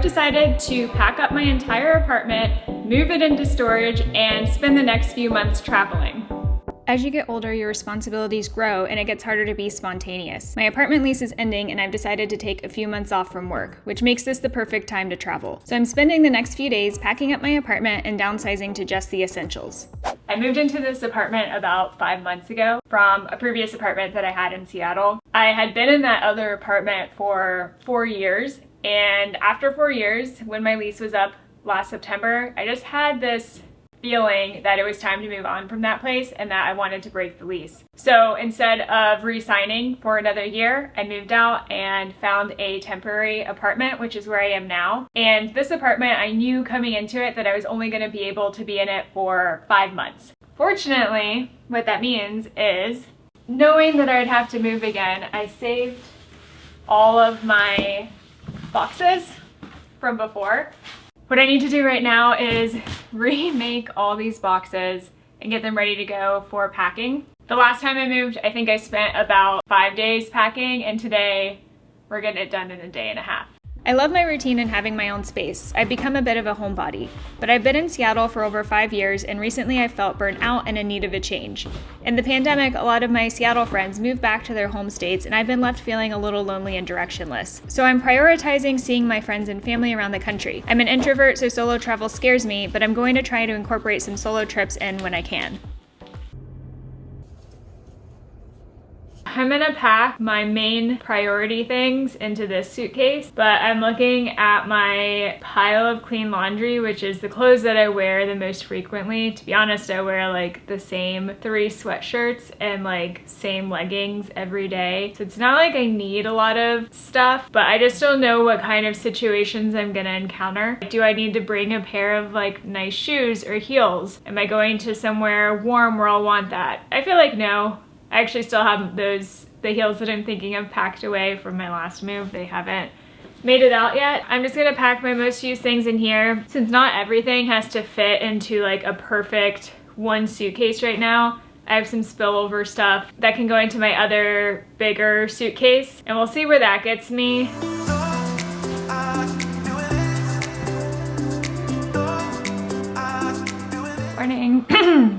decided to pack up my entire apartment, move it into storage, and spend the next few months traveling. As you get older, your responsibilities grow and it gets harder to be spontaneous. My apartment lease is ending and I've decided to take a few months off from work, which makes this the perfect time to travel. So I'm spending the next few days packing up my apartment and downsizing to just the essentials. I moved into this apartment about 5 months ago from a previous apartment that I had in Seattle. I had been in that other apartment for 4 years, and after 4 years, when my lease was up last September, I just had this feeling that it was time to move on from that place and that I wanted to break the lease. So instead of re-signing for another year, I moved out and found a temporary apartment, which is where I am now. And this apartment, I knew coming into it that I was only going to be able to be in it for 5 months. Fortunately, what that means is, knowing that I'd have to move again, I saved all of my boxes from before. What I need to do right now is remake all these boxes and get them ready to go for packing. The last time I moved, I think I spent about 5 days packing, and today we're getting it done in a day and a half. I love my routine and having my own space. I've become a bit of a homebody, but I've been in Seattle for over 5 years, and recently I felt burnt out and in need of a change. In the pandemic, a lot of my Seattle friends moved back to their home states, and I've been left feeling a little lonely and directionless. So I'm prioritizing seeing my friends and family around the country. I'm an introvert, so solo travel scares me, but I'm going to try to incorporate some solo trips in when I can. I'm gonna pack my main priority things into this suitcase, but I'm looking at my pile of clean laundry, which is the clothes that I wear the most frequently. To be honest, I wear like the same 3 sweatshirts and like same leggings every day. So it's not like I need a lot of stuff, but I just don't know what kind of situations I'm gonna encounter. Do I need to bring a pair of like nice shoes or heels? Am I going to somewhere warm where I'll want that? I feel like no. I actually still have the heels that I'm thinking of packed away from my last move. They haven't made it out yet. I'm just gonna pack my most used things in here. Since not everything has to fit into like a perfect one suitcase right now, I have some spillover stuff that can go into my other bigger suitcase, and we'll see where that gets me. Morning.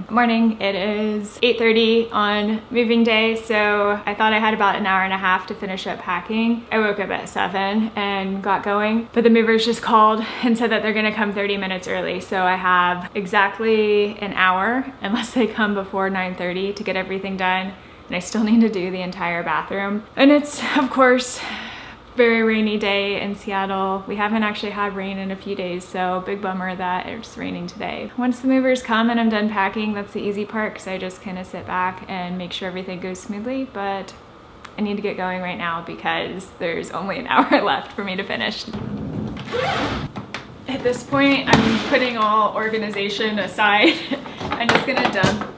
Morning. It is 8:30 on moving day, so I thought I had about an hour and a half to finish up packing. I woke up at 7 and got going, but the movers just called and said that they're gonna come 30 minutes early, so I have exactly an hour, unless they come before 9:30, to get everything done, and I still need to do the entire bathroom. And it's, of course, very rainy day in Seattle. We haven't actually had rain in a few days, so big bummer that it's raining today. Once the movers come and I'm done packing, that's the easy part, because I just kind of sit back and make sure everything goes smoothly, but I need to get going right now because there's only an hour left for me to finish. At this point, I'm putting all organization aside. I'm just gonna dump,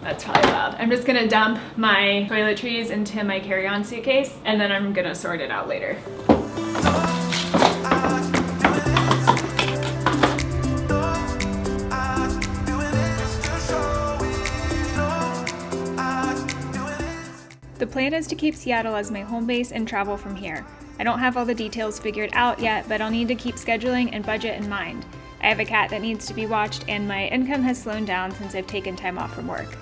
that's probably loud. I'm just gonna dump my toiletries into my carry-on suitcase, and then I'm gonna sort it out later. The plan is to keep Seattle as my home base and travel from here. I don't have all the details figured out yet, but I'll need to keep scheduling and budget in mind. I have a cat that needs to be watched, and my income has slowed down since I've taken time off from work.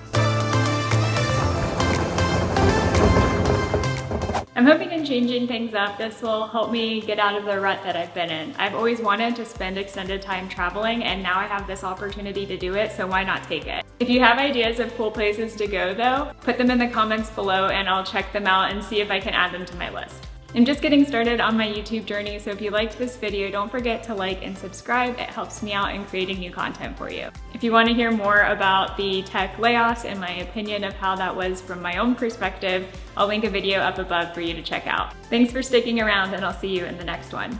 I'm hoping in changing things up, this will help me get out of the rut that I've been in. I've always wanted to spend extended time traveling, and now I have this opportunity to do it, so why not take it? If you have ideas of cool places to go though, put them in the comments below and I'll check them out and see if I can add them to my list. I'm just getting started on my YouTube journey, so if you liked this video, don't forget to like and subscribe. It helps me out in creating new content for you. If you want to hear more about the tech layoffs and my opinion of how that was from my own perspective, I'll link a video up above for you to check out. Thanks for sticking around, and I'll see you in the next one.